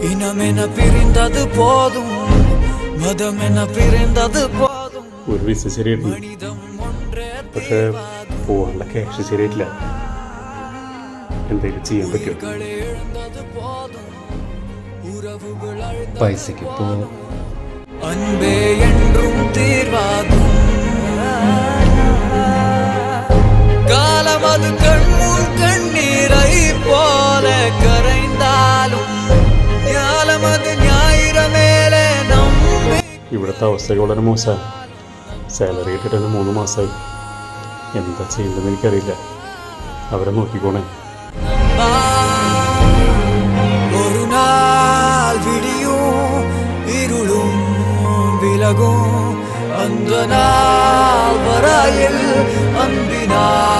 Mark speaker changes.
Speaker 1: இனமென பிரிந்தது போதும், மதமென பிரிந்தது போதும்.
Speaker 2: ഒരു വിസ ശരിയായിട്ടില്ല, പക്ഷെ പോവാനുള്ള ക്യാഷ് ശരിയായിട്ടില്ല. എന്തെങ്കിലും ചെയ്യാൻ പറ്റുമോ?
Speaker 3: പൈസക്ക് ഇപ്പോ
Speaker 1: அன்பே என்றும் தீர்வாகும். காலம் அது கண்முன் கண்ணீரை போல கரைந்தாலும் ஞாலம் அது ஞாயிற மேலே நம்பி.
Speaker 2: ഇവിടുത്തെ അവസ്ഥ വളരെ മോശമാണ്. സാലറി കിട്ടിട്ട് 3 മാസമായി. എന്താ ചെയ്യുന്നതെന്ന് എനിക്കറിയില്ല. അവരെ നോക്കിക്കോണേ.
Speaker 1: ஒரு நாள் விடியும், இருளும் விலகும், அந்த நாள் வரையில் அன்பினால்